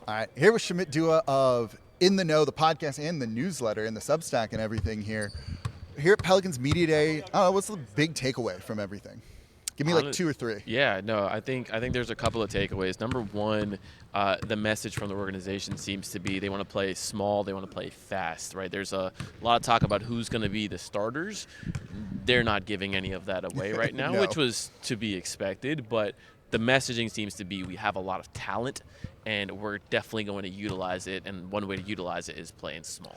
All right, here with Shamit Dua of In the N.O, the podcast and the newsletter and the Substack and everything here. Here at Pelicans Media Day, what's the big takeaway from everything? Give me like two or three. Yeah, no, I think there's a couple of takeaways. Number one, the message from the organization seems to be they want to play small, they want to play fast, right? There's a lot of talk about who's going to be the starters. They're not giving any of that away right now, No. which was to be expected, but the messaging seems to be we have a lot of talent and we're definitely going to utilize it, and one way to utilize it is playing small.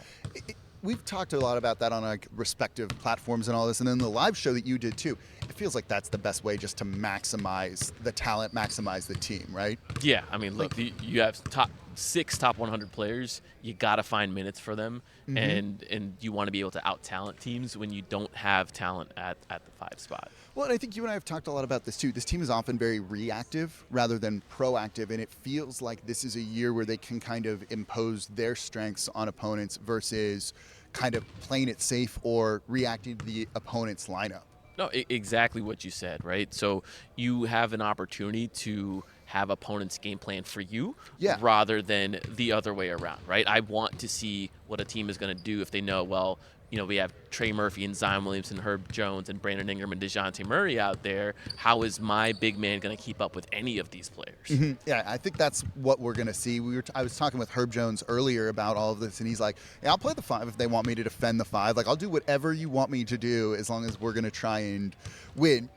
We've talked a lot about that on our respective platforms and all this, and then the live show that you did too. It feels like that's the best way just to maximize the talent, maximize the team, right? Yeah, I mean, look, you have six top 100 players. You got to find minutes for them, and you want to be able to out-talent teams when you don't have talent at the 5 spot. Well, and I think you and I have talked a lot about this too. This team is often very reactive rather than proactive, and it feels like this is a year where they can kind of impose their strengths on opponents versus kind of playing it safe or reacting to the opponent's lineup. No, exactly what you said, right? So you have an opportunity to have opponents game plan for you rather than the other way around, right? I want to see what a team is going to do if they know, well, we have Trey Murphy and Zion Williamson, Herb Jones, and Brandon Ingram and DeJounte Murray out there. How is my big man going to keep up with any of these players? Yeah, I think that's what we're going to see. I was talking with Herb Jones earlier about all of this, and he's like, yeah, I'll play the 5 if they want me to defend the 5. Like, I'll do whatever you want me to do as long as we're going to try and win.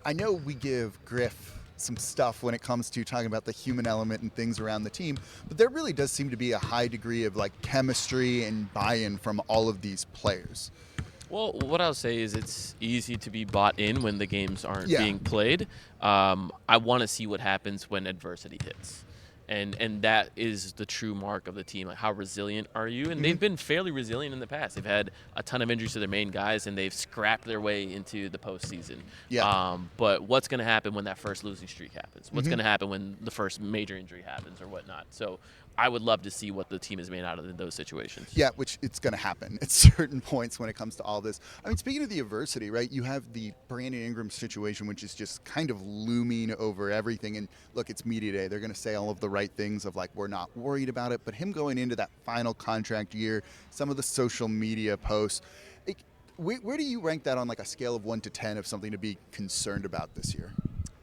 I know we give Griff some stuff when it comes to talking about the human element and things around the team, but there really does seem to be a high degree of like chemistry and buy-in from all of these players. Well, what I'll say is it's easy to be bought in when the games aren't being played. I want to see what happens when adversity hits. And that is the true mark of the team. Like, how resilient are you? And they've been fairly resilient in the past. They've had a ton of injuries to their main guys, and they've scrapped their way into the postseason. Yeah. But what's going to happen when that first losing streak happens? What's going to happen when the first major injury happens or whatnot? So I would love to see what the team is made out of in those situations. Yeah, which it's going to happen at certain points when it comes to all this. I mean, speaking of the adversity, right, you have the Brandon Ingram situation, which is just kind of looming over everything. And look, it's media day. They're going to say all of the right things of like, we're not worried about it. But him going into that final contract year, some of the social media posts, where do you rank that on like a scale of 1 to 10 of something to be concerned about this year?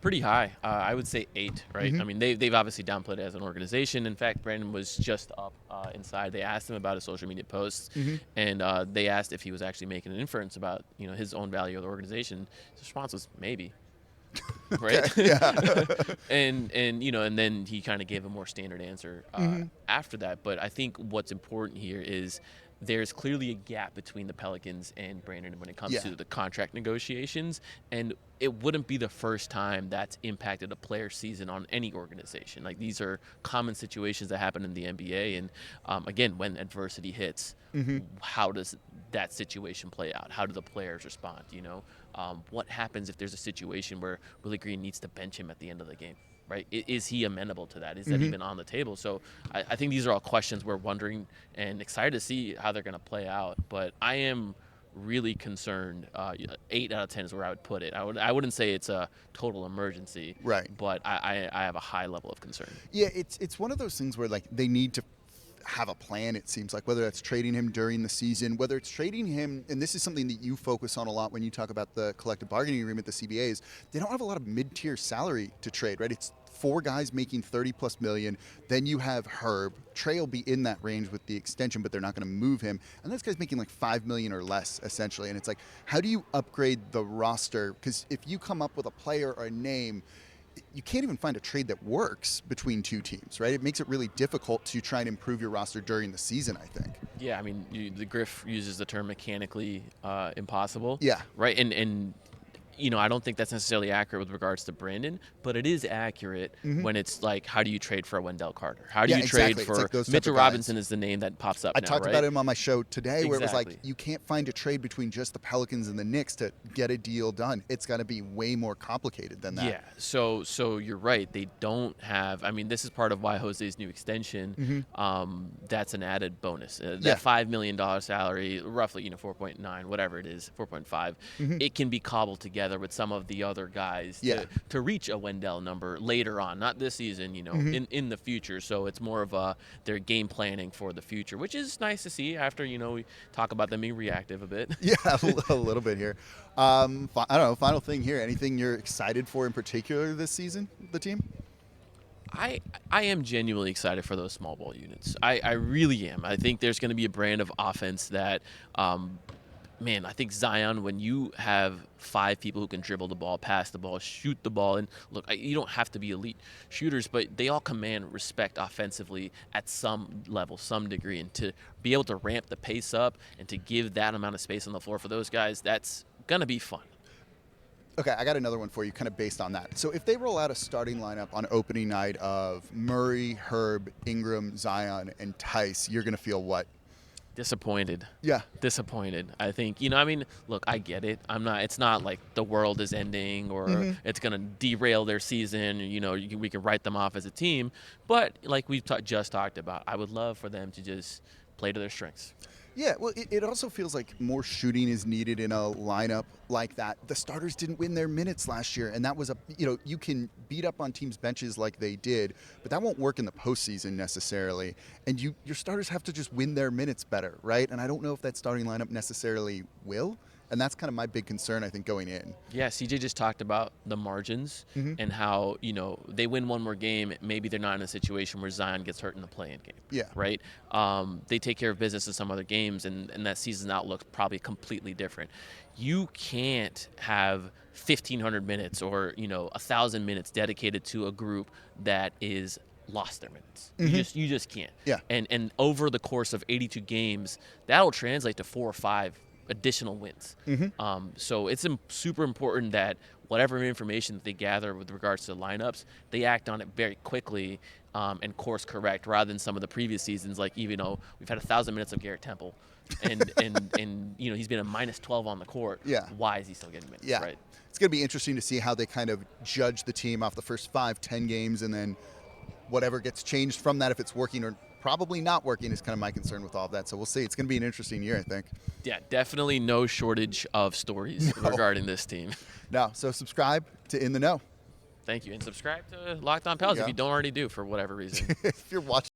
Pretty high. I would say 8, right? I mean, they've obviously downplayed it as an organization. In fact, Brandon was just up inside. They asked him about his social media posts, and they asked if he was actually making an inference about his own value of the organization. His response was maybe. Right? and then he kind of gave a more standard answer after that. But I think what's important here is there's clearly a gap between the Pelicans and Brandon when it comes to the contract negotiations, and it wouldn't be the first time that's impacted a player's season on any organization. Like, these are common situations that happen in the NBA, and again, when adversity hits, how does that situation play out? How do the players respond? What happens if there's a situation where Willie Green needs to bench him at the end of the game? Right? Is he amenable to that? Is that even on the table? So I think these are all questions we're wondering and excited to see how they're going to play out. But I am really concerned. 8 out of 10 is where I would put it. I wouldn't say it's a total emergency, right? But I have a high level of concern. Yeah, it's one of those things where like they need to have a plan, it seems like, whether that's trading him during the season, whether it's trading him, and this is something that you focus on a lot when you talk about the collective bargaining agreement, the CBAs, they don't have a lot of mid-tier salary to trade, right? It's 4 guys making $30+ million. Then you have Herb. Trey will be in that range with the extension, but they're not going to move him. And this guy's making like $5 million or less, essentially. And it's like, how do you upgrade the roster? Because if you come up with a player or a name, you can't even find a trade that works between two teams, right? It makes it really difficult to try and improve your roster during the season, I think. Yeah, I mean, the Griff uses the term mechanically impossible. Yeah. Right, and I don't think that's necessarily accurate with regards to Brandon, but it is accurate when it's like, how do you trade for a Wendell Carter? How do you trade for like Mitchell Robinson is the name that pops up I now, talked about him on my show today where it was like, you can't find a trade between just the Pelicans and the Knicks to get a deal done. It's got to be way more complicated than that. Yeah, so you're right. They don't have – I mean, this is part of why Jose's new extension, that's an added bonus. That $5 million salary, roughly 4.9, whatever it is, 4.5, it can be cobbled together together with some of the other guys to reach a Wendell number later on, not this season, in the future. So it's more of their game planning for the future, which is nice to see after, we talk about them being reactive a bit. Yeah, a little bit here. I don't know, final thing here. Anything you're excited for in particular this season, the team? I am genuinely excited for those small ball units. I really am. I think there's going to be a brand of offense that, I think Zion, when you have 5 people who can dribble the ball, pass the ball, shoot the ball, and look, you don't have to be elite shooters, but they all command respect offensively at some level, some degree, and to be able to ramp the pace up and to give that amount of space on the floor for those guys, that's going to be fun. Okay, I got another one for you kind of based on that. So if they roll out a starting lineup on opening night of Murray, Herb, Ingram, Zion, and Tice, you're going to feel what? Disappointed. Yeah. Disappointed. I think, look, I get it. It's not like the world is ending or it's going to derail their season. We can write them off as a team. But like we've just talked about, I would love for them to just play to their strengths. Yeah, well, it also feels like more shooting is needed in a lineup like that. The starters didn't win their minutes last year, and that was you can beat up on teams' benches like they did, but that won't work in the postseason necessarily. And your starters have to just win their minutes better, right? And I don't know if that starting lineup necessarily will. And that's kind of my big concern, I think, going in. Yeah, CJ just talked about the margins and how, they win one more game. Maybe they're not in a situation where Zion gets hurt in the play-in game. Yeah. Right? They take care of business in some other games, and that season outlook's probably completely different. You can't have 1,500 minutes or, 1,000 minutes dedicated to a group that is lost their minutes. You just can't. Yeah. And over the course of 82 games, that'll translate to 4 or 5 additional wins. So it's super important that whatever information that they gather with regards to the lineups, they act on it very quickly and course correct, rather than some of the previous seasons. Like, we've had 1,000 minutes of Garrett Temple, and he's been a minus 12 on the court. Yeah. Why is he still getting minutes? Yeah. Right. It's going to be interesting to see how they kind of judge the team off the first 5-10 games, and then whatever gets changed from that, if it's working or probably not working, is kind of my concern with all of that. So we'll see. It's going to be an interesting year, I think. Yeah, definitely no shortage of stories regarding this team. No, so subscribe to In the Know. Thank you. And subscribe to Locked On Pels if you don't already do, for whatever reason. If you're watching